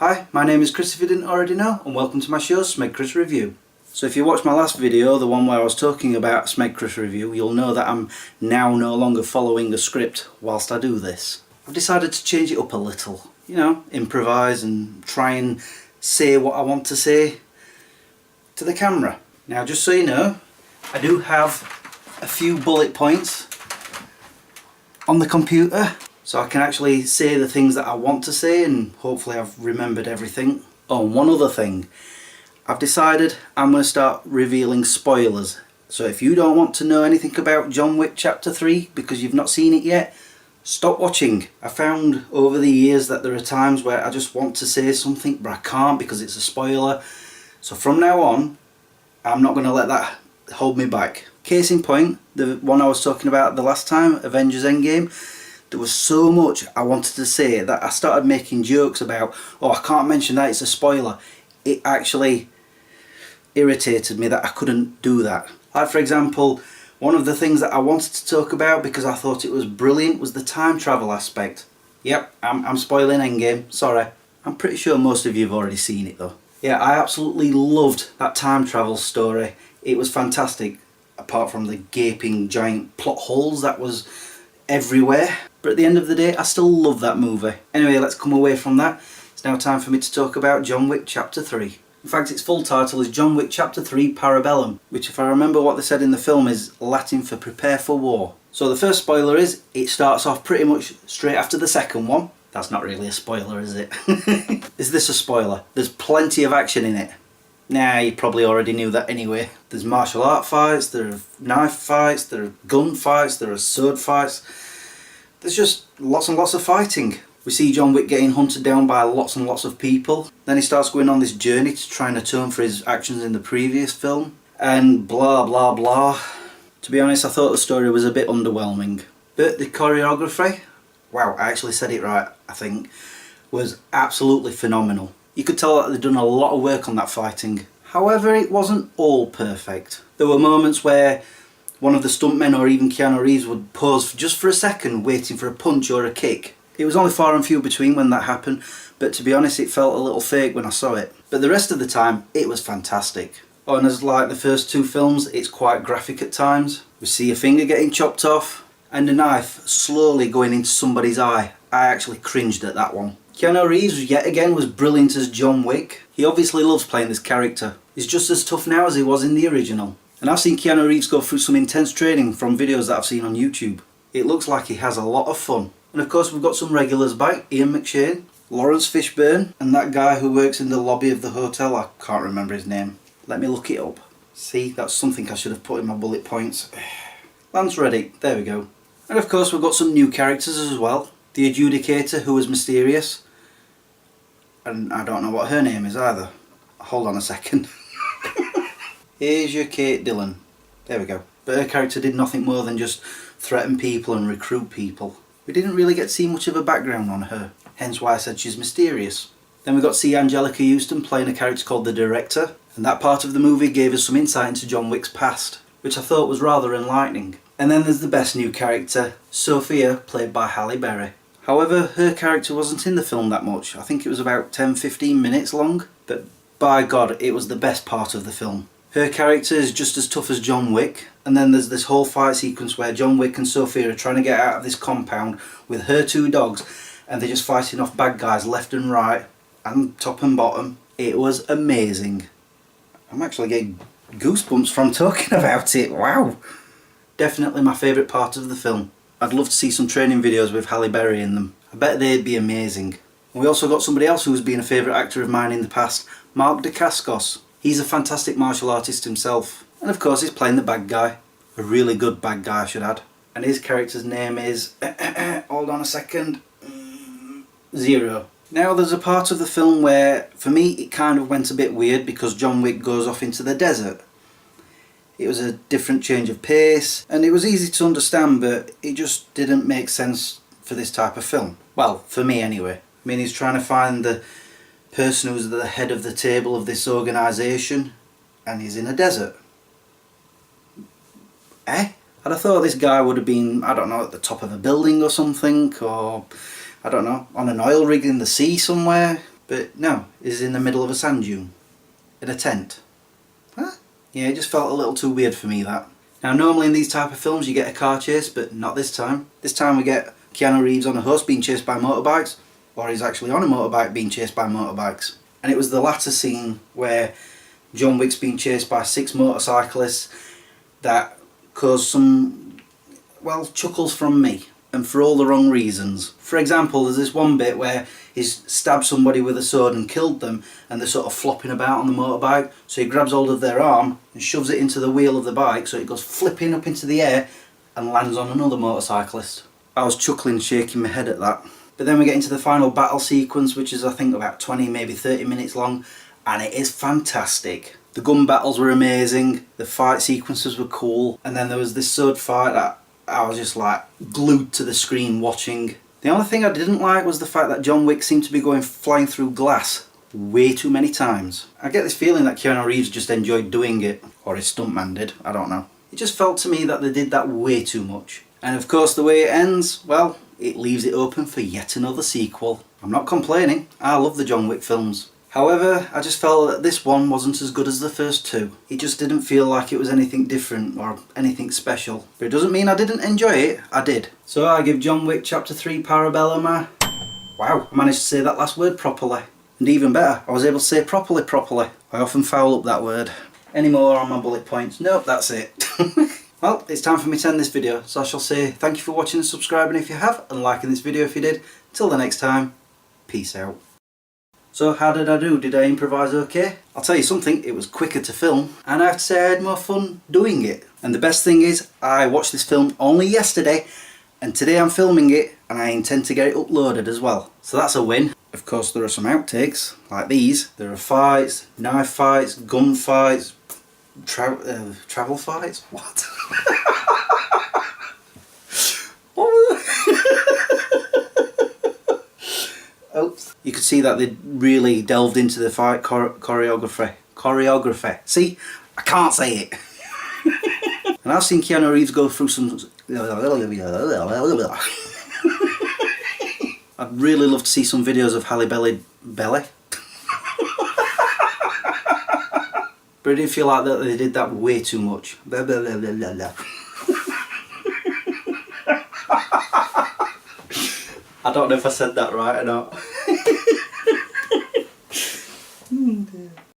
Hi, my name is Chris if you didn't already know, and welcome to my show SmegChris Review. So if you watched my last video, the one where I was talking about SmegChris Review, you'll know that I'm now no longer following a script whilst I do this. I've decided to change it up a little, you know, improvise and try and say what I want to say to the camera. Now just so you know, I do have a few bullet points on the computer, so I can actually say the things that I want to say, and hopefully I've remembered everything. Oh, and one other thing. I've decided I'm going to start revealing spoilers. So if you don't want to know anything about John Wick Chapter 3 because you've not seen it yet, stop watching. I found over the years that there are times where I just want to say something but I can't because it's a spoiler. So from now on, I'm not going to let that hold me back. Case in point, the one I was talking about the last time, Avengers Endgame, there was so much I wanted to say that I started making jokes about, oh, I can't mention that, it's a spoiler. It actually irritated me that I couldn't do that. Like for example, one of the things that I wanted to talk about because I thought it was brilliant was the time travel aspect. Yep, I'm spoiling Endgame, sorry. I'm pretty sure most of you have already seen it though. Yeah, I absolutely loved that time travel story. It was fantastic, apart from the gaping giant plot holes that was everywhere. But at the end of the day, I still love that movie. Anyway, let's come away from that. It's now time for me to talk about John Wick Chapter 3. In fact, its full title is John Wick Chapter 3 PARABELLUM, which if I remember what they said in the film is Latin for prepare for war. So the first spoiler is, it starts off pretty much straight after the second one. That's not really a spoiler, is it? Is this a spoiler? There's plenty of action in it. Nah, you probably already knew that anyway. There's martial art fights, there are knife fights, there are gun fights, there are sword fights. There's just lots and lots of fighting. We see John Wick getting hunted down by lots and lots of people. Then he starts going on this journey to try and atone for his actions in the previous film. And blah blah blah. To be honest, I thought the story was a bit underwhelming. But the choreography, wow, I actually said it right, I think, was absolutely phenomenal. You could tell that they'd done a lot of work on that fighting. However, it wasn't all perfect. There were moments where one of the stuntmen or even Keanu Reeves would pause just for a second waiting for a punch or a kick. It was only far and few between when that happened, but to be honest it felt a little fake when I saw it. But the rest of the time it was fantastic. Oh, and as like the first two films, it's quite graphic at times. We see a finger getting chopped off and a knife slowly going into somebody's eye. I actually cringed at that one. Keanu Reeves yet again was brilliant as John Wick. He obviously loves playing this character. He's just as tough now as he was in the original. And I've seen Keanu Reeves go through some intense training from videos that I've seen on YouTube. It looks like he has a lot of fun. And of course we've got some regulars back, Ian McShane, Lawrence Fishburne, and that guy who works in the lobby of the hotel, I can't remember his name. Let me look it up. See, that's something I should have put in my bullet points. Lance Reddick, there we go. And of course we've got some new characters as well. The Adjudicator, who was mysterious. And I don't know what her name is either. Hold on a second. Asia Kate Dillon. There we go. But her character did nothing more than just threaten people and recruit people. We didn't really get to see much of a background on her, hence why I said she's mysterious. Then we got to see Angelica Houston playing a character called the Director, and that part of the movie gave us some insight into John Wick's past, which I thought was rather enlightening. And then there's the best new character, Sophia, played by Halle Berry. However, her character wasn't in the film that much. I think it was about 10-15 minutes long, but by God, it was the best part of the film. Her character is just as tough as John Wick, and then there's this whole fight sequence where John Wick and Sophia are trying to get out of this compound with her two dogs, and they're just fighting off bad guys left and right, and top and bottom. It was amazing. I'm actually getting goosebumps from talking about it, wow. Definitely my favourite part of the film. I'd love to see some training videos with Halle Berry in them. I bet they'd be amazing. And we also got somebody else who's been a favourite actor of mine in the past, Mark Dacascos. He's a fantastic martial artist himself. And of course he's playing the bad guy. A really good bad guy, I should add. And his character's name is... hold on a second. Zero. Now there's a part of the film where, for me, it kind of went a bit weird because John Wick goes off into the desert. It was a different change of pace, and it was easy to understand, but it just didn't make sense for this type of film. Well, for me anyway. I mean, he's trying to find the person who's the head of the table of this organisation, and he's in a desert. I'd have thought this guy would have been, I don't know, at the top of a building or something, or, I don't know, on an oil rig in the sea somewhere. But no, he's in the middle of a sand dune. In a tent. Huh? Yeah, it just felt a little too weird for me, that. Now normally in these type of films you get a car chase, but not this time. This time we get Keanu Reeves on a horse being chased by motorbikes, or he's actually on a motorbike being chased by motorbikes. And it was the latter scene where John Wick's being chased by 6 motorcyclists that caused some, well, chuckles from me, and for all the wrong reasons. For example, there's this one bit where he's stabbed somebody with a sword and killed them, and they're sort of flopping about on the motorbike, so he grabs hold of their arm and shoves it into the wheel of the bike so it goes flipping up into the air and lands on another motorcyclist. I was chuckling, shaking my head at that. But then we get into the final battle sequence, which is I think about 20, maybe 30 minutes long, and it is fantastic. The gun battles were amazing, the fight sequences were cool, and then there was this sword fight that I was just like glued to the screen watching. The only thing I didn't like was the fact that John Wick seemed to be going flying through glass way too many times. I get this feeling that Keanu Reeves just enjoyed doing it, or his stuntman did, I don't know. It just felt to me that they did that way too much. And of course the way it ends, well, it leaves it open for yet another sequel. I'm not complaining, I love the John Wick films. However, I just felt that this one wasn't as good as the first 2. It just didn't feel like it was anything different or anything special. But it doesn't mean I didn't enjoy it, I did. So I give John Wick Chapter 3 Parabellum a... Wow, I managed to say that last word properly. And even better, I was able to say properly. I often foul up that word. Any more on my bullet points? Nope, that's it. Well, it's time for me to end this video, so I shall say thank you for watching and subscribing if you have, and liking this video if you did. Till the next time, peace out. So how did I do? Did I improvise okay? I'll tell you something, it was quicker to film, and I have to say I had more fun doing it. And the best thing is, I watched this film only yesterday, and today I'm filming it, and I intend to get it uploaded as well. So that's a win. Of course there are some outtakes, like these. There are fights, knife fights, gun fights, travel fights? What? What was it? Oops. You could see that they really delved into the fight choreography. See? I can't say it. And I've seen Keanu Reeves go through some... I'd really love to see some videos of Halle Belly. But I did feel like that they did that way too much. I don't know if I said that right or not.